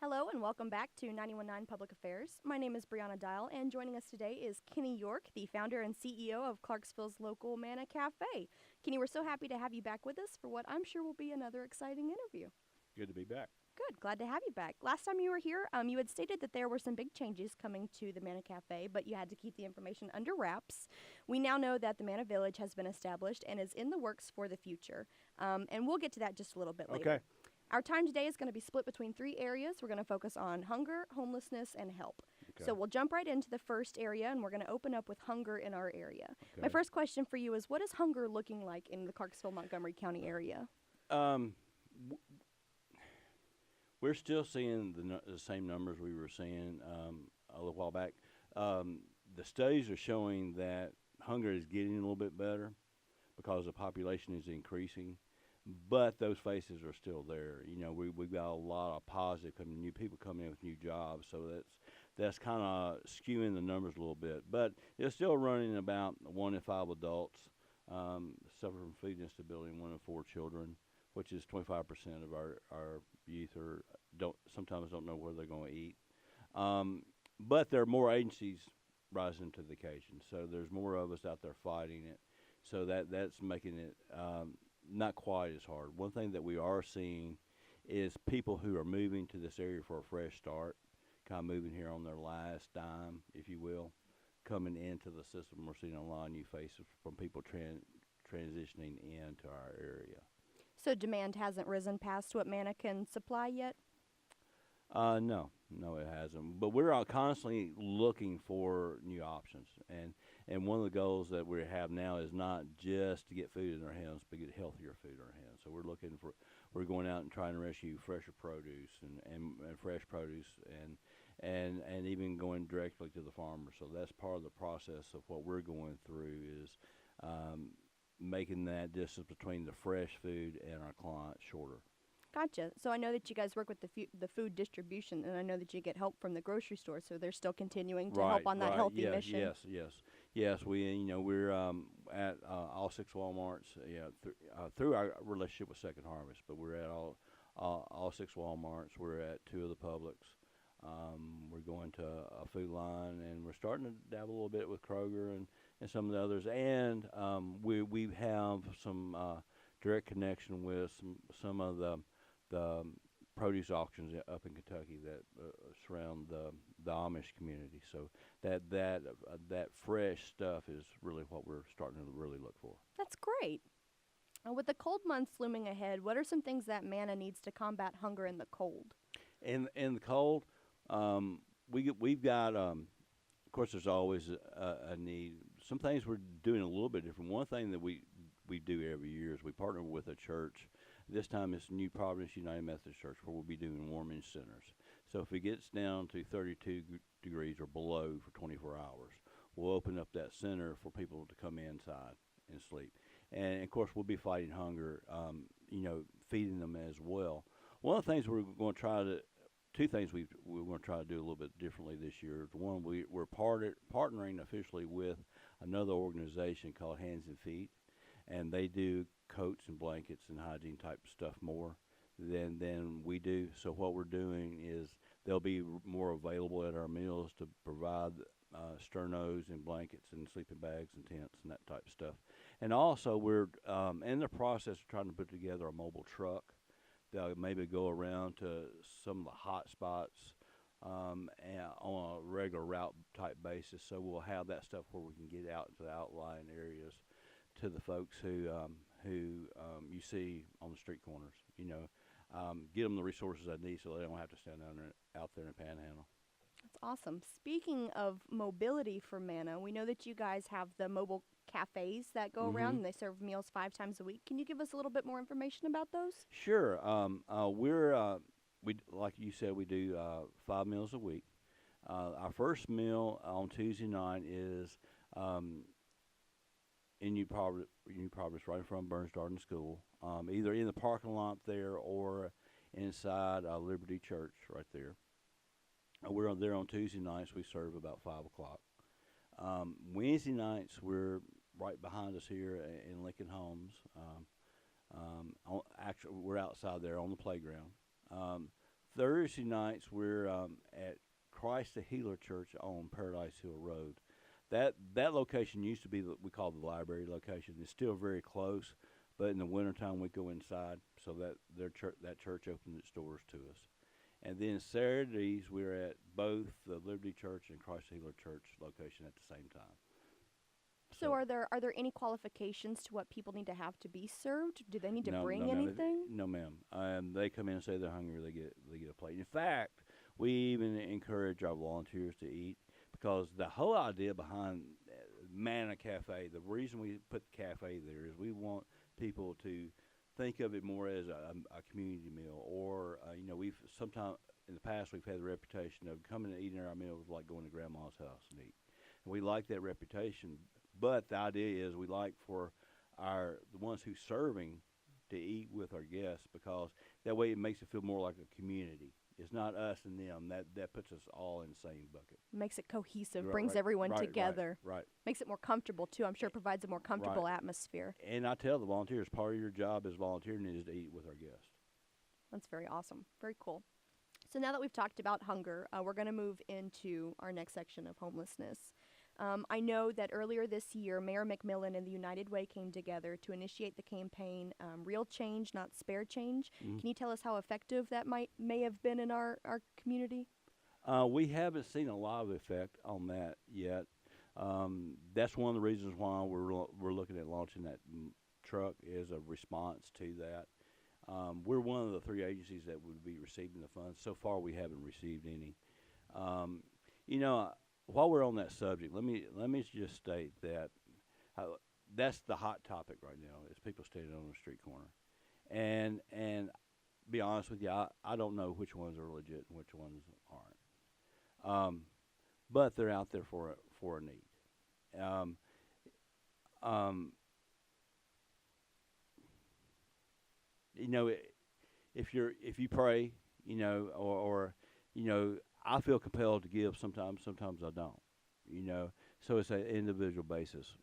Hello and welcome back to 919 Public Affairs. My name is Bri Dial, and joining us today is Kenny York, the founder and CEO of Clarksville's local Manna Cafe. Kenny, we're so happy to have you back with us for what I'm sure will be another exciting interview. Good to be back. Good, glad to have you back. Last time you were here, you had stated that there were some big changes coming to the Manna Cafe, but you had to keep the information under wraps. We now know that the Manna Village has been established and is in the works for the future, and we'll get to that just a little bit later. Okay. Our time today is going to be split between 3 areas. We're going to focus on hunger, homelessness, and help. Okay. So we'll jump right into the first area, and we're going to open up with hunger in our area. Okay. My first question for you is, what is hunger looking like in the Clarksville-Montgomery County area? We're still seeing the same numbers we were seeing a little while back. The studies are showing that hunger is getting a little bit better because the population is increasing. But those faces are still there. You know, we've got a lot of positive new people coming in with new jobs, so that's kind of skewing the numbers a little bit. But it's still running about 1 in 5 adults suffer from food instability, and 1 in 4 children, which is 25% of our youth sometimes don't know where they're going to eat. But there are more agencies rising to the occasion, so there's more of us out there fighting it. So that's making it not quite as hard. One thing that we are seeing is people who are moving to this area for a fresh start, kind of moving here on their last dime, if you will, coming into the system. We're seeing a lot of new faces from people transitioning into our area. So demand hasn't risen past what Manna can supply yet? No, it hasn't. But we're constantly looking for new options, and one of the goals that we have now is not just to get food in our hands, but get healthier food in our hands. So we're going out and trying to rescue fresher produce and fresh produce and even going directly to the farmer. So that's part of the process of what we're going through is making that distance between the fresh food and our clients shorter. Gotcha. So I know that you guys work with the food distribution, and I know that you get help from the grocery store. So they're still continuing to help on that healthy mission. Yes. We're at all 6 WalMarts. Through our relationship with Second Harvest, but we're at all 6 WalMarts. We're at 2 of the Publix. We're going to a Food Line, and we're starting to dabble a little bit with Kroger and some of the others. And we have some direct connection with some of the produce auctions up in Kentucky that surround the Amish community. So that fresh stuff is really what we're starting to really look for. That's great. With the cold months looming ahead, what are some things that Manna needs to combat hunger in the cold? In the cold, we've got. Of course, there's always a need. Some things we're doing a little bit different. One thing that we do every year is we partner with a church. This time it's New Providence United Methodist Church, where we'll be doing warming centers. So if it gets down to 32 degrees or below for 24 hours, we'll open up that center for people to come inside and sleep. And of course, we'll be fighting hunger, feeding them as well. One of the things we're going to try to, 2 things we're going to try to do a little bit differently this year. One, we're partnering officially with another organization called Hands and Feet, and they do coats and blankets and hygiene type stuff more than we do. So what we're doing is they'll be more available at our meals to provide sternos and blankets and sleeping bags and tents and that type of stuff. And also we're in the process of trying to put together a mobile truck that'll maybe go around to some of the hot spots and on a regular route type basis. So we'll have that stuff where we can get out into the outlying areas to the folks who you see on the street corners, get them the resources they need so they don't have to stand out there and panhandle. That's awesome. Speaking of mobility for Manna, we know that you guys have the mobile cafes that go around and they serve meals 5 times a week. Can you give us a little bit more information about those? Sure. We like you said, we do 5 meals a week. Our first meal on Tuesday night is in New Providence, right in front of Burns Darden School, either in the parking lot there or inside Liberty Church right there. We're there on Tuesday nights. We serve about 5 o'clock. Wednesday nights, we're right behind us here in Lincoln Homes. Actually, we're outside there on the playground. Thursday nights we're at Christ the Healer Church on Paradise Hill Road. That location used to be we call the library location. It's still very close, but in the wintertime we go inside so that that church opens its doors to us. And then Saturdays we're at both the Liberty Church and Christ the Healer Church location at the same time. So are there any qualifications to what people need to have to be served? Do they need to bring anything? No, ma'am. They come in and say they're hungry. They get a plate. In fact, we even encourage our volunteers to eat because the whole idea behind Manna Cafe, the reason we put the cafe there is we want people to think of it more as a community meal, or we've sometimes in the past we've had the reputation of coming and eating our meals like going to grandma's house and eat, and we like that reputation. But the idea is we like for the ones who's serving to eat with our guests because that way it makes it feel more like a community. It's not us and them. That puts us all in the same bucket. Makes it cohesive, brings everyone together. Right. Makes it more comfortable, too. I'm sure it provides a more comfortable atmosphere. And I tell the volunteers, part of your job as volunteering is to eat with our guests. That's very awesome. Very cool. So now that we've talked about hunger, we're going to move into our next section of homelessness. I know that earlier this year, Mayor McMillan and the United Way came together to initiate the campaign, Real Change, Not Spare Change. Mm-hmm. Can you tell us how effective that may have been in our community? We haven't seen a lot of effect on that yet. That's one of the reasons why we're looking at launching that truck as a response to that. We're one of the 3 agencies that would be receiving the funds. So far, we haven't received any. While we're on that subject, let me just state that that's the hot topic right now is people standing on the street corner, and be honest with you, I don't know which ones are legit and which ones aren't, but they're out there for a need. If you pray, or I feel compelled to give sometimes I don't, so it's an individual basis.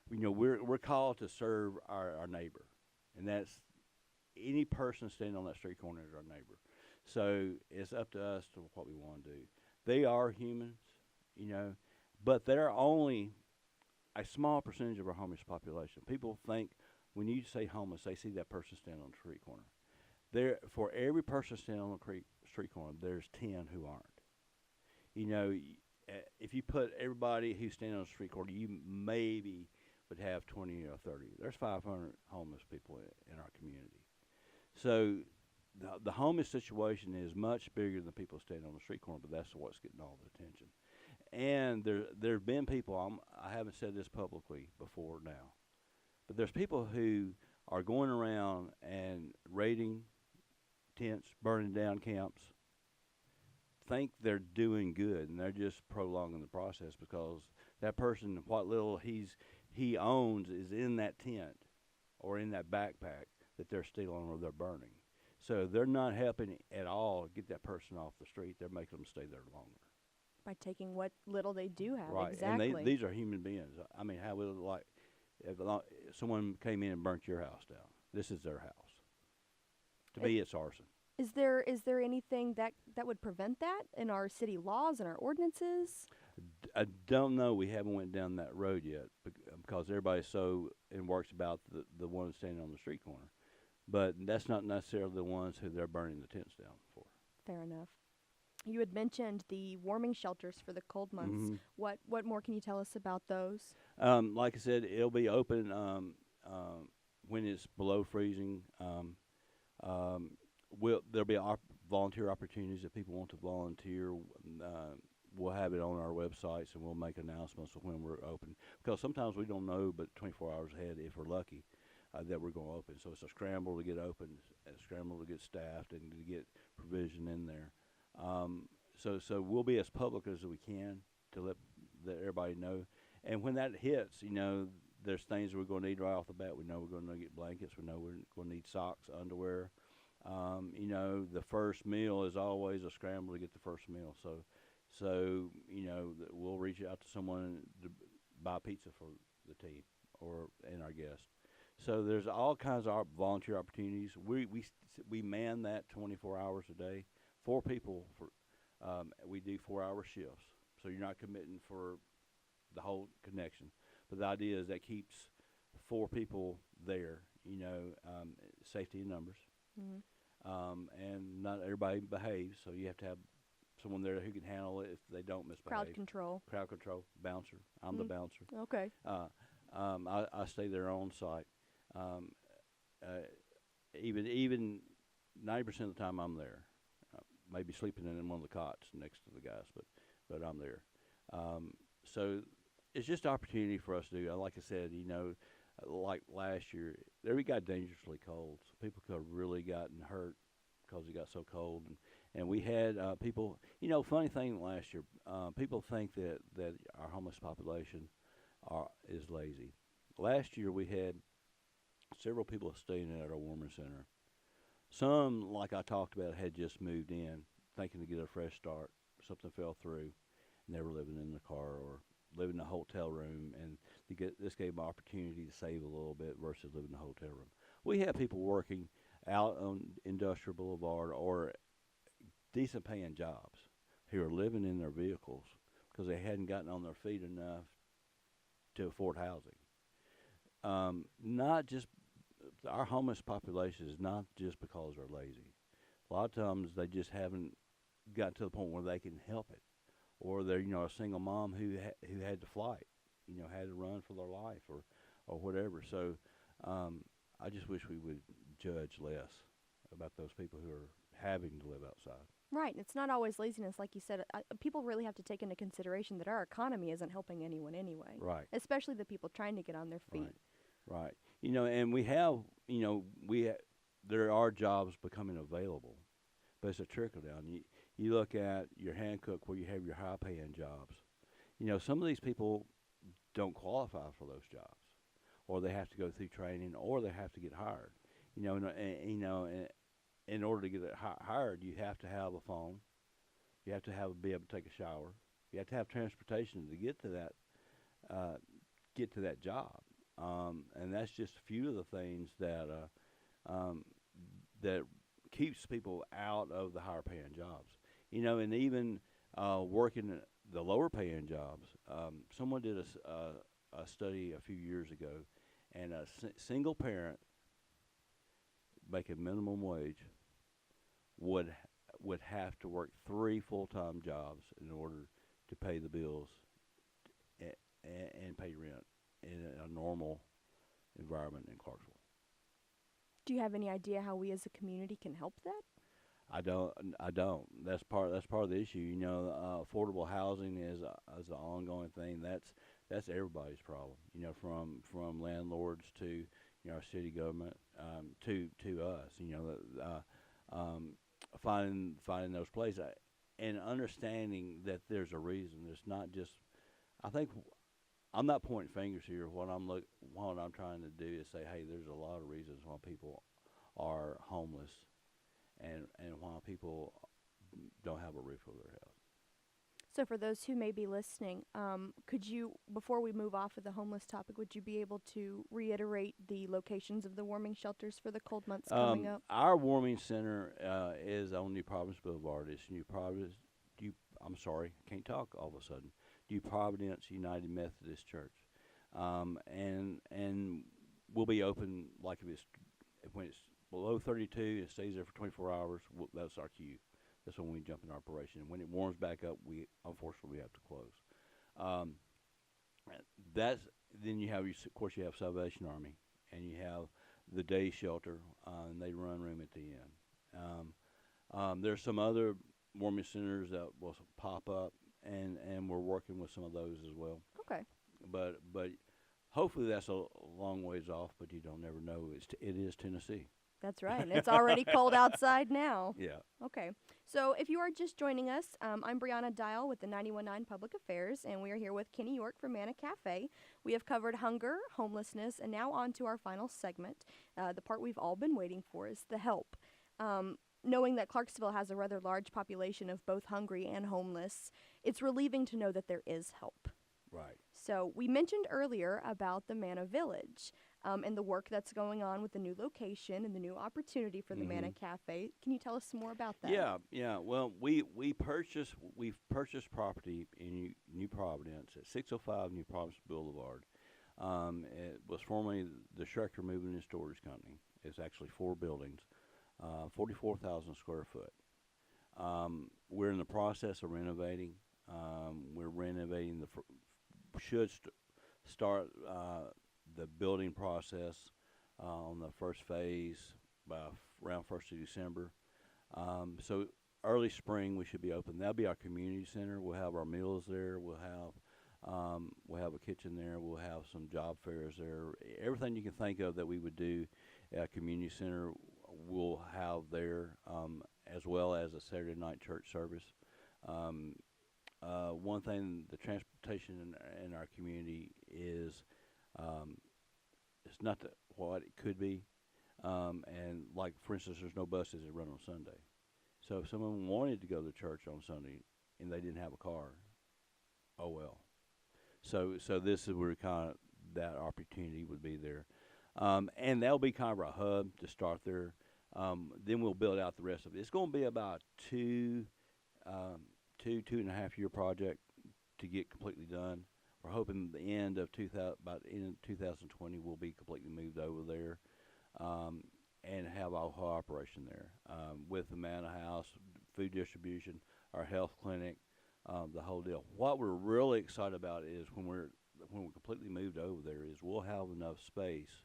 We're called to serve our neighbor, and that's any person standing on that street corner is our neighbor. So it's up to us to what we want to do. They are humans, but they're only a small percentage of our homeless population. People think when you say homeless, they see that person standing on the street corner. For every person standing on the street corner, there's 10 who aren't. If you put everybody who's standing on the street corner, you maybe would have 20 or 30. There's 500 homeless people in our community. So the homeless situation is much bigger than people standing on the street corner, but that's what's getting all the attention. And there have been people, I haven't said this publicly before now, but there's people who are going around and raiding tents, burning down camps, think they're doing good, and they're just prolonging the process because that person, what little he owns is in that tent or in that backpack that they're stealing or they're burning. So they're not helping at all get that person off the street. They're making them stay there longer. By taking what little they do have, right. Exactly. And these are human beings. I mean, how would it like if someone came in and burnt your house down? This is their house. To me, it's arson. Is there anything that would prevent that in our city laws and our ordinances? I don't know. We haven't went down that road yet because everybody's so and works about the ones standing on the street corner. But that's not necessarily the ones who they're burning the tents down for. Fair enough. You had mentioned the warming shelters for the cold months. Mm-hmm. What more can you tell us about those? Like I said, it'll be open when it's below freezing. There'll be volunteer opportunities if people want to volunteer. We'll have it on our websites, and we'll make announcements of when we're open. Because sometimes we don't know but 24 hours ahead, if we're lucky, that we're going to open. So it's a scramble to get open, a scramble to get staffed, and to get provision in there. So we'll be as public as we can to let everybody know. And when that hits, there's things we're going to need right off the bat. We know we're going to get blankets. We know we're going to need socks, underwear. The first meal is always a scramble to get the first meal. So we'll reach out to someone to buy pizza for the team and our guests. So there's all kinds of volunteer opportunities. We man that 24 hours a day, 4 people for. We do 4-hour shifts, so you're not committing for the whole connection. But the idea is that keeps 4 people there. Safety in numbers, and not everybody behaves, so you have to have someone there who can handle it if they don't misbehave. Crowd control, bouncer. I'm the bouncer. Okay. I stay there on site. Even 90% of the time I'm there. Maybe sleeping in one of the cots next to the guys, but I'm there. So it's just an opportunity for us to do. Like I said, like last year, we got dangerously cold. So people could have really gotten hurt because it got so cold. And we had people, funny thing last year, people think that our homeless population is lazy. Last year we had several people staying at our warming center. Some, like I talked about, had just moved in, thinking to get a fresh start. Something fell through, and they were living in the car or living in a hotel room, and this gave them an opportunity to save a little bit versus living in a hotel room. We have people working out on Industrial Boulevard or decent paying jobs who are living in their vehicles because they hadn't gotten on their feet enough to afford housing. Not just our homeless population is not just because they're lazy. A lot of times they just haven't gotten to the point where they can help it, or they're a single mom who had to flight, had to run for their life or whatever. So I just wish we would judge less about those people who are having to live outside. Right. It's not always laziness, like you said. People really have to take into consideration that our economy isn't helping anyone anyway. Right. Especially the people trying to get on their feet. Right. And we have, there are jobs becoming available, but it's a trickle down. You look at your hand cook where you have your high paying jobs. Some of these people don't qualify for those jobs, or they have to go through training, or they have to get hired. In order to get hired, you have to have a phone. You have to be able to take a shower. You have to have transportation to get to that job. And that's just a few of the things that keeps people out of the higher paying jobs. And even working the lower paying jobs. Someone did a study a few years ago, and a single parent making minimum wage would have to work 3 full-time jobs in order to pay the bills and pay rent in a normal environment in Clarksville. Do you have any idea how we as a community can help that? I don't. That's part of the issue. Affordable housing is an ongoing thing. That's everybody's problem. From landlords to our city government to us. Finding those places and understanding that there's a reason. It's not just. I think I'm not pointing fingers here. What I'm trying to do is say, hey, there's a lot of reasons why people are homeless, and why people don't have a roof over their head. So for those who may be listening, could you, before we move off of the homeless topic, would you be able to reiterate the locations of the warming shelters for the cold months coming up? Our warming center is on New Providence Boulevard. It's New Providence. I'm sorry, I can't talk all of a sudden. New Providence United Methodist Church, and we'll be open when it's below 32. It stays there for 24 hours. That's our cue. That's when we jump in operation. And when it warms back up, unfortunately we have to close. Then you have, of course, you have Salvation Army, and you have the day shelter, and they run room at the end. There's some other warming centers that will pop up, and we're working with some of those as well. Okay. But hopefully that's a long ways off. But you don't never know. It is Tennessee. That's right, and it's already cold outside now. Yeah. Okay. So if you are just joining us, I'm Bri Dial with the 91.9 Public Affairs, and we are here with Kenny York from Manna Cafe. We have covered hunger, homelessness, and now on to our final segment. The part we've all been waiting for is the help. Knowing that Clarksville has a rather large population of both hungry and homeless, it's relieving to know that there is help. Right. So we mentioned earlier about the Manna Village and the work that's going on with the new location and the new opportunity for the Manna Cafe. Can you tell us some more about that? Yeah. Well, we've purchased property in New Providence at 605 New Providence Boulevard. It was formerly the Schrecker Moving and Storage Company. It's actually 4 buildings, 44,000 square foot. We're in the process of renovating. We're renovating start the building process on the first phase by around 1st of December. So early spring we should be open. That'll be our community center. We'll have our meals there. We'll have a kitchen there. We'll have some job fairs there. Everything you can think of that we would do at a community center, we'll have there, as well as a Saturday night church service. One thing, the transportation in our community is it's not what it could be. And like, for instance, there's no buses that run on Sunday. So if someone wanted to go to church on Sunday and they didn't have a car, oh well. So this is where kind of that opportunity would be there. And that'll be kind of our hub to start there. Then we'll build out the rest of it. It's going to be about two and a half year project to get completely done. We're hoping the end of 2020 we'll be completely moved over there, and have our whole operation there, with the Manna House, food distribution, our health clinic, the whole deal. What we're really excited about is when we're completely moved over there is we'll have enough space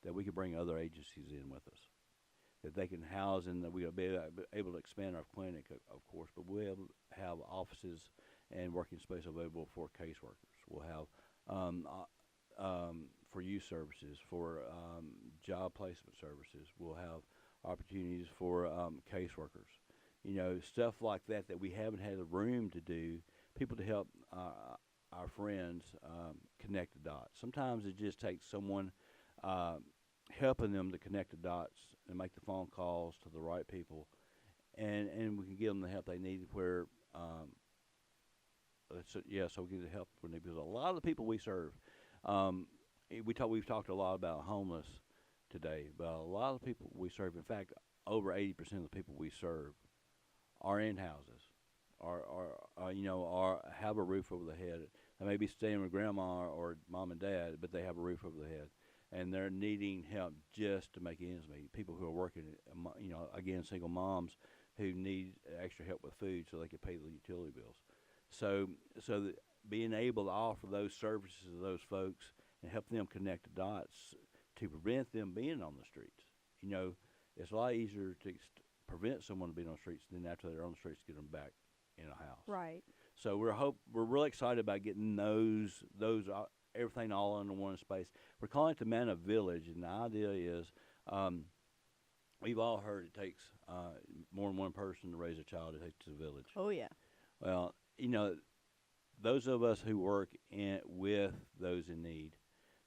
that we can bring other agencies in with us, that they can house, and that we'll be able to expand our clinic, of course, but we'll have offices and working space available for caseworkers. We'll have for youth services, for job placement services. We'll have opportunities for caseworkers. Stuff like that we haven't had the room to do. People to help our friends connect the dots. Sometimes it just takes someone helping them to connect the dots and make the phone calls to the right people, and we can give them the help they need. Where so we get the help when they, because a lot of the people we serve, we've talked a lot about homeless today, but a lot of the people we serve, in fact, over 80% of the people we serve are in houses, or have a roof over their head. They may be staying with grandma or mom and dad, but they have a roof over their head, and they're needing help just to make ends meet. People who are working, again, single moms who need extra help with food so they can pay the utility bills. So that being able to offer those services to those folks and help them connect the dots to prevent them being on the streets. It's a lot easier to prevent someone from being on the streets than after they're on the streets to get them back in a house. Right. So we're really excited about getting those everything all under one space. We're calling it the Manna Village, and the idea is, we've all heard it takes more than one person to raise a child. It takes a village. Oh yeah. Well, those of us who work with those in need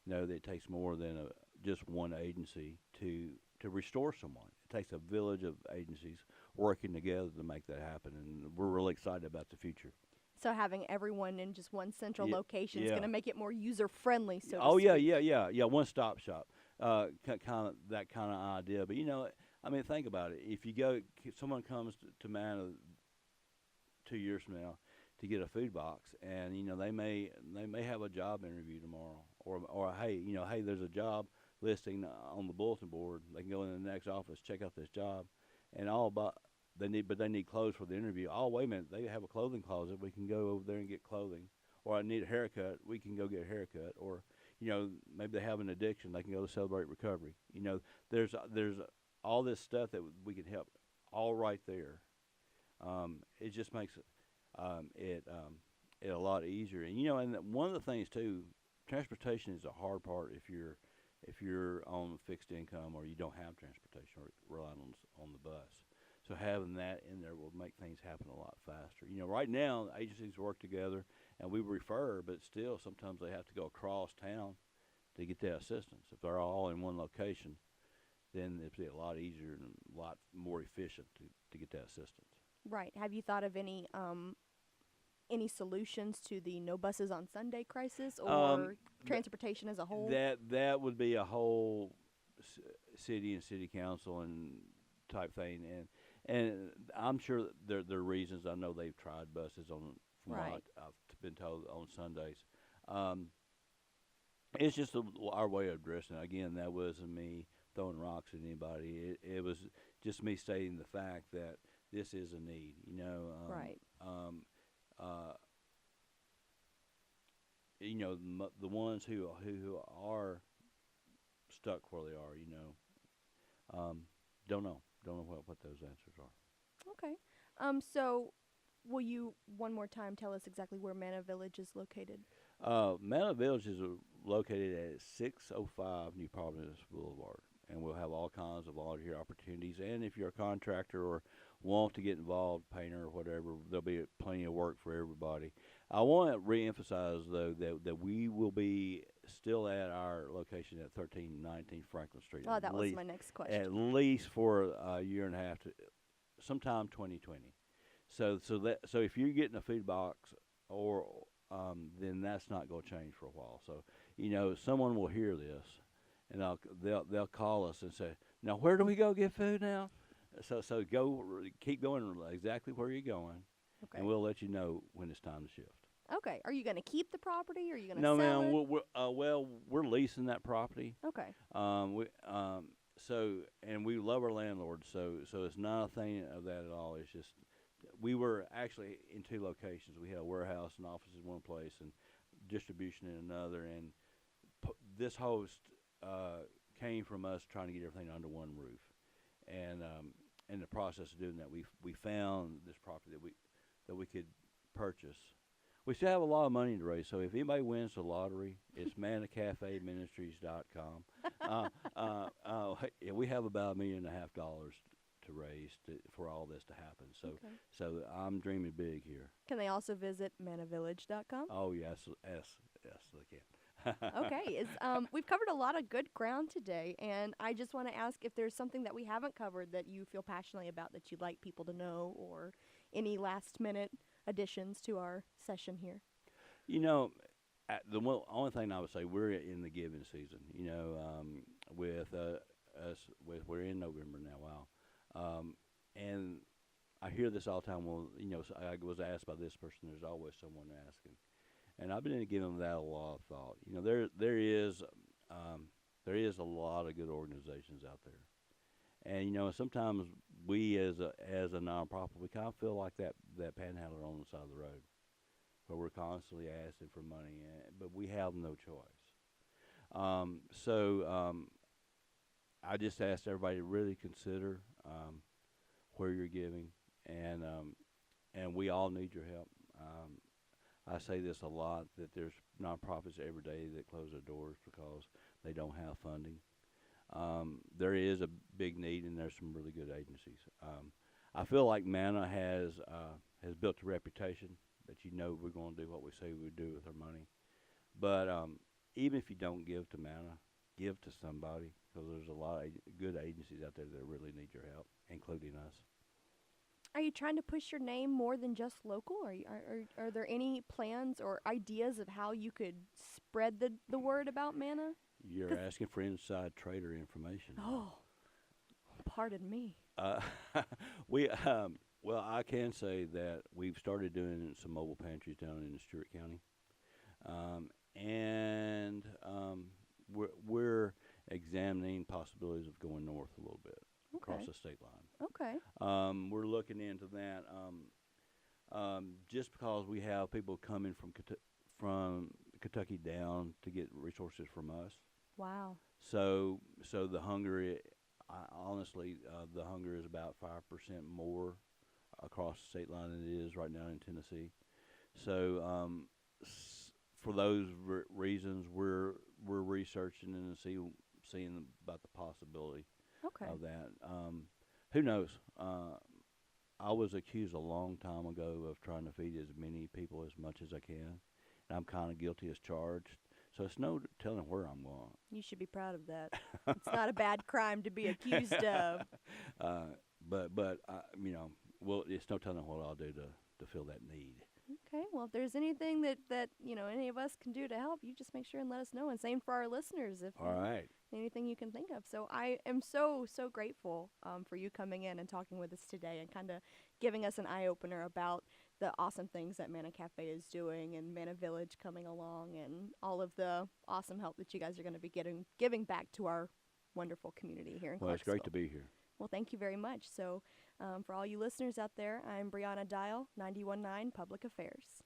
know that it takes more than just one agency to restore someone. It takes a village of agencies working together to make that happen, and we're really excited about the future. So having everyone in just one central location is yeah. going to make it more user-friendly, so to Oh, speak. yeah, one-stop shop, kind of that kind of idea. But, think about it. If someone comes to Manna 2 years from now to get a food box, and, they may have a job interview tomorrow, or hey, there's a job listing on the bulletin board. They can go in the next office, check out this job, and they need clothes for the interview. Oh, wait a minute, they have a clothing closet. We can go over there and get clothing. Or I need a haircut. We can go get a haircut. Or, maybe they have an addiction. They can go to Celebrate Recovery. There's all this stuff that we can help all right there. It just makes it a lot easier. And one of the things too, transportation is a hard part if you're on fixed income or you don't have transportation or relying on the bus. So having that in there will make things happen a lot faster. Right now, agencies work together, and we refer, but still sometimes they have to go across town to get that assistance. If they're all in one location, then it'd be a lot easier and a lot more efficient to get that assistance. Right. Have you thought of any any solutions to the no buses on Sunday crisis or transportation as a whole? That would be a whole city and city council and type thing, and I'm sure there are reasons. I know they've tried buses from Right. what I've been told on Sundays. It's just our way of addressing it. Again, that wasn't me throwing rocks at anybody. It was just me stating the fact that this is a need. Right. The ones who are stuck where they are, don't know what those answers are. Okay. So will you one more time tell us exactly where Manna Village is located? Manna Village is located at 605 New Providence Boulevard, and we'll have all kinds of volunteer opportunities. And if you're a contractor or want to get involved, painter or whatever, there'll be plenty of work for everybody. I want to reemphasize, though, that we will be still at our location at 1319 Franklin Street. Oh, that was my next question. At least for a year and a half, sometime 2020. So if you're getting a food box, or then that's not going to change for a while. So someone will hear this, and they'll call us and say, "Now where do we go get food now?" So keep going exactly where you're going, Okay. and we'll let you know when it's time to shift. Okay. Are you going to keep the property? Or are you going to No, sell ma'am. it? We're leasing that property. Okay. And we love our landlord, so it's not a thing of that at all. It's just we were actually in two locations. We had a warehouse and office in one place and distribution in another. And this host came from us trying to get everything under one roof. And in the process of doing that, we found this property that we could purchase. We still have a lot of money to raise, so if anybody wins the lottery, it's mannacafeministries.com. We have about $1.5 million to raise for all this to happen. So I'm dreaming big here. Can they also visit mannavillage.com? Oh yes, they can. Okay. We've covered a lot of good ground today, and I just want to ask if there's something that we haven't covered that you feel passionately about that you'd like people to know, or any last-minute additions to our session here. Only thing I would say, we're in the giving season. With we're in November now. Wow, and I hear this all the time. Well, I was asked by this person. There's always someone asking, and I've been giving that a lot of thought. There is a lot of good organizations out there, and sometimes we as a nonprofit, we kind of feel like that panhandler on the side of the road, where we're constantly asking for money, but we have no choice. I just ask everybody to really consider where you're giving, and we all need your help. I say this a lot, that there's nonprofits every day that close their doors because they don't have funding. There is a big need, and there's some really good agencies. I feel like Manna has built a reputation that we're going to do what we say we would do with our money. But even if you don't give to Manna, give to somebody, because there's a lot of good agencies out there that really need your help, including us. Are you trying to push your name more than just local? Are there any plans or ideas of how you could spread the word about Manna? You're asking for inside trader information. Oh, pardon me. Well, I can say that we've started doing some mobile pantries down in Stewart County, and we're examining possibilities of going north a little bit across the state line. Okay. We're looking into that, just because we have people coming from Kentucky down to get resources from us. Wow. So the hunger, honestly, the hunger is about 5% more across the state line than it is right now in Tennessee. So for those reasons, we're researching and seeing about the possibility of that. Who knows? I was accused a long time ago of trying to feed as many people as much as I can, and I'm kind of guilty as charged. So it's no telling where I'm going. You should be proud of that. It's not a bad crime to be accused of. But it's no telling what I'll do to fill that need. Okay, well, if there's anything that any of us can do to help, you just make sure and let us know. And same for our listeners, if All right. anything you can think of. So I am so grateful for you coming in and talking with us today and kind of giving us an eye opener about the awesome things that Manna Cafe is doing and Manna Village coming along and all of the awesome help that you guys are going to be giving back to our wonderful community here in Well, it's great to Clarksville. be here. Well, thank you very much. So for all you listeners out there, I'm Bri Dial, 91.9 Public Affairs.